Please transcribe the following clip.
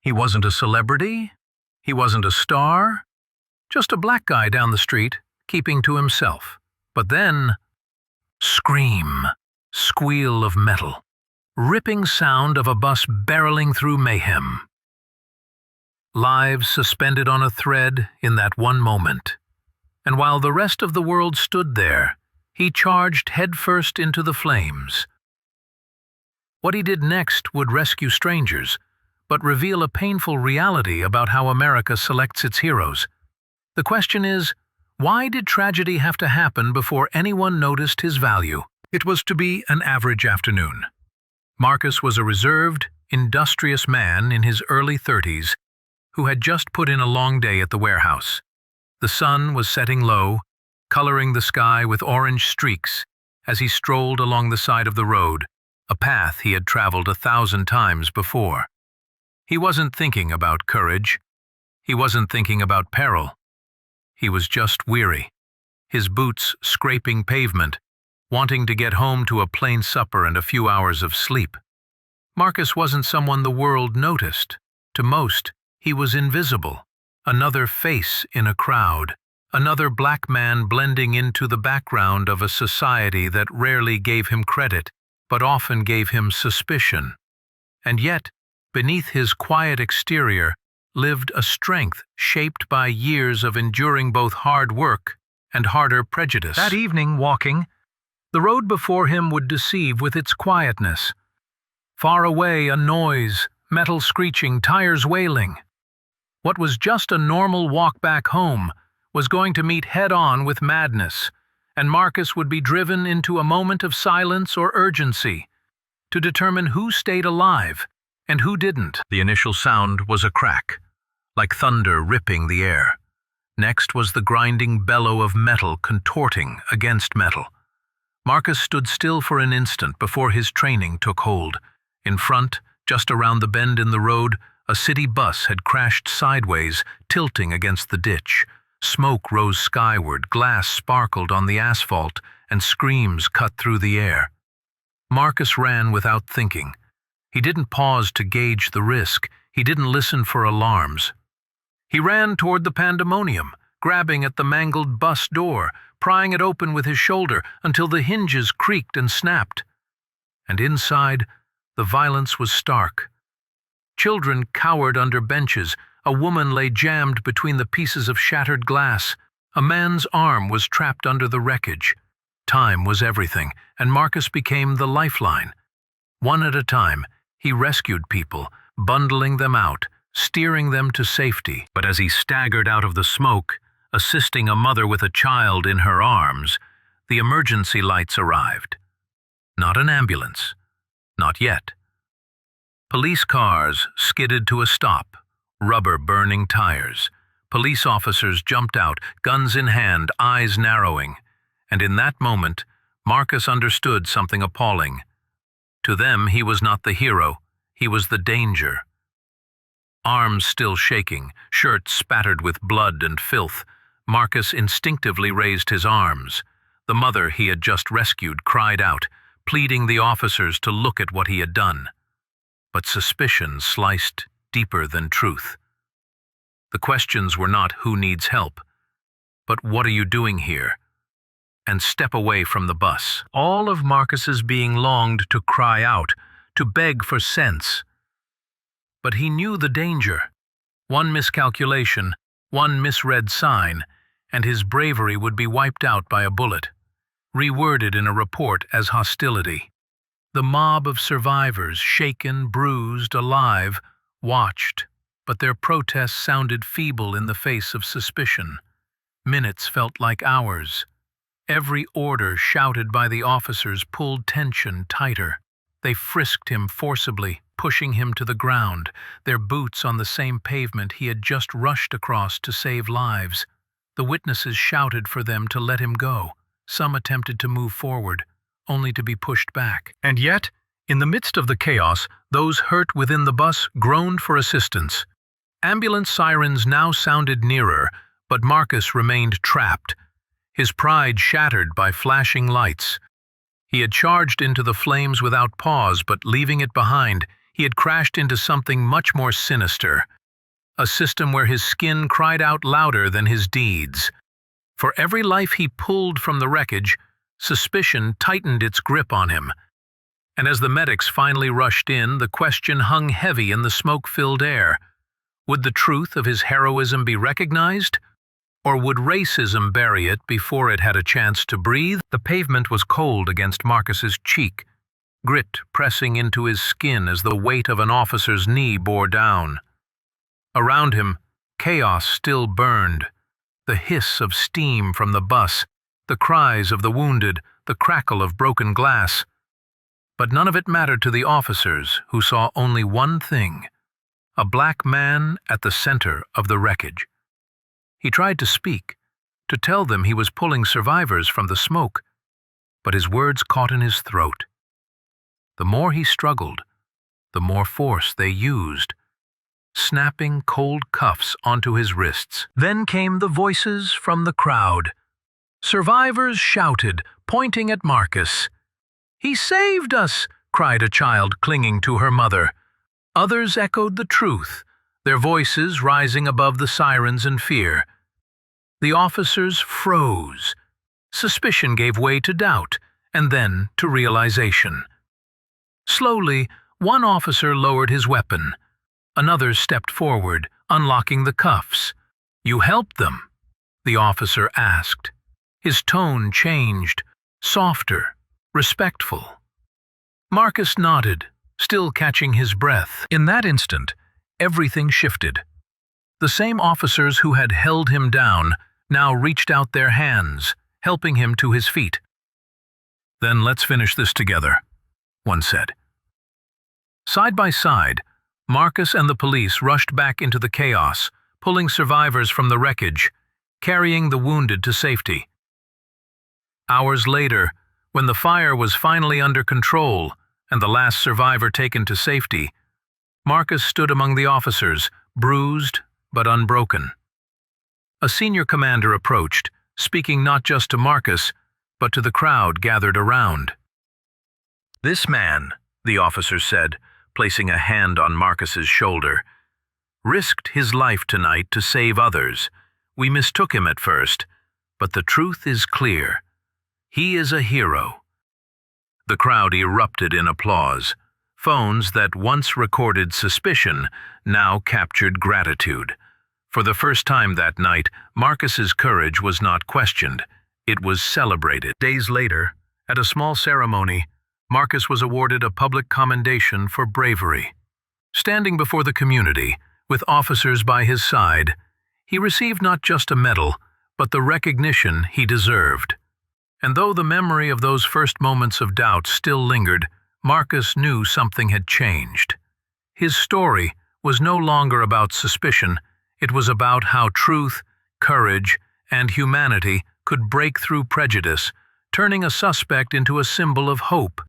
He wasn't a celebrity. He wasn't a star. Just a black guy down the street, keeping to himself. But then, scream, squeal of metal, ripping sound of a bus barreling through mayhem. Lives suspended on a thread in that one moment. And while the rest of the world stood there, he charged headfirst into the flames. What he did next would rescue strangers, but reveal a painful reality about how America selects its heroes. The question is, why did tragedy have to happen before anyone noticed his value? It was to be an average afternoon. Marcus was a reserved, industrious man in his early 30s who had just put in a long day at the warehouse. The sun was setting low, coloring the sky with orange streaks as he strolled along the side of the road, a path he had traveled 1,000 times before. He wasn't thinking about courage. He wasn't thinking about peril. He was just weary, his boots scraping pavement, wanting to get home to a plain supper and a few hours of sleep. Marcus wasn't someone the world noticed. To most, he was invisible, another face in a crowd, another black man blending into the background of a society that rarely gave him credit, but often gave him suspicion. And yet, beneath his quiet exterior lived a strength shaped by years of enduring both hard work and harder prejudice. That evening, walking, the road before him would deceive with its quietness. Far away, a noise, metal screeching, tires wailing. What was just a normal walk back home was going to meet head-on with madness, and Marcus would be driven into a moment of silence or urgency to determine who stayed alive and who didn't. The initial sound was a crack, like thunder ripping the air. Next was the grinding bellow of metal contorting against metal. Marcus stood still for an instant before his training took hold. In front, just around the bend in the road, a city bus had crashed sideways, tilting against the ditch. Smoke rose skyward, glass sparkled on the asphalt, and screams cut through the air. Marcus ran without thinking. He didn't pause to gauge the risk. He didn't listen for alarms. He ran toward the pandemonium, grabbing at the mangled bus door, prying it open with his shoulder until the hinges creaked and snapped. And inside, the violence was stark. Children cowered under benches. A woman lay jammed between the pieces of shattered glass. A man's arm was trapped under the wreckage. Time was everything, and Marcus became the lifeline. One at a time, he rescued people, bundling them out, steering them to safety. But as he staggered out of the smoke, assisting a mother with a child in her arms, the emergency lights arrived. Not an ambulance. Not yet. Police cars skidded to a stop, rubber-burning tires. Police officers jumped out, guns in hand, eyes narrowing. And in that moment, Marcus understood something appalling. To them, he was not the hero, he was the danger. Arms still shaking, shirt spattered with blood and filth, Marcus instinctively raised his arms. The mother he had just rescued cried out, pleading the officers to look at what he had done. But suspicion sliced deeper than truth. The questions were not who needs help, but what are you doing here? And step away from the bus. All of Marcus's being longed to cry out, to beg for sense. But he knew the danger. One miscalculation, one misread sign, and his bravery would be wiped out by a bullet, reworded in a report as hostility. The mob of survivors, shaken, bruised, alive, watched, but their protests sounded feeble in the face of suspicion. Minutes felt like hours. Every order shouted by the officers pulled tension tighter. They frisked him forcibly, pushing him to the ground, their boots on the same pavement he had just rushed across to save lives. The witnesses shouted for them to let him go. Some attempted to move forward, only to be pushed back. And yet, in the midst of the chaos, those hurt within the bus groaned for assistance. Ambulance sirens now sounded nearer, but Marcus remained trapped, his pride shattered by flashing lights. He had charged into the flames without pause, but leaving it behind, He had crashed into something much more sinister, a system where his skin cried out louder than his deeds. For every life he pulled from the wreckage, suspicion tightened its grip on him. And as the medics finally rushed in, the question hung heavy in the smoke-filled air. Would the truth of his heroism be recognized? Or would racism bury it before it had a chance to breathe? The pavement was cold against Marcus's cheek, grit pressing into his skin as the weight of an officer's knee bore down. Around him, chaos still burned. The hiss of steam from the bus, the cries of the wounded, the crackle of broken glass. But none of it mattered to the officers, who saw only one thing: a black man at the center of the wreckage. He tried to speak, to tell them he was pulling survivors from the smoke, but his words caught in his throat. The more he struggled, the more force they used, snapping cold cuffs onto his wrists. Then came the voices from the crowd. Survivors shouted, pointing at Marcus. "He saved us!" cried a child clinging to her mother. Others echoed the truth, their voices rising above the sirens and fear. The officers froze. Suspicion gave way to doubt, and then to realization. Slowly, one officer lowered his weapon. Another stepped forward, unlocking the cuffs. "You helped them?" the officer asked. His tone changed, softer, respectful. Marcus nodded, still catching his breath. In that instant, everything shifted. The same officers who had held him down now reached out their hands, helping him to his feet. "Then let's finish this together," one said. Side by side, Marcus and the police rushed back into the chaos, pulling survivors from the wreckage, carrying the wounded to safety. Hours later, when the fire was finally under control and the last survivor taken to safety, Marcus stood among the officers, bruised but unbroken. A senior commander approached, speaking not just to Marcus, but to the crowd gathered around. "This man," the officer said, placing a hand on Marcus's shoulder, "risked his life tonight to save others. We mistook him at first, but the truth is clear. He is a hero." The crowd erupted in applause. Phones that once recorded suspicion now captured gratitude. For the first time that night, Marcus's courage was not questioned. It was celebrated. Days later, at a small ceremony, Marcus was awarded a public commendation for bravery. Standing before the community, with officers by his side, he received not just a medal, but the recognition he deserved. And though the memory of those first moments of doubt still lingered, Marcus knew something had changed. His story was no longer about suspicion. It was about how truth, courage, and humanity could break through prejudice, turning a suspect into a symbol of hope.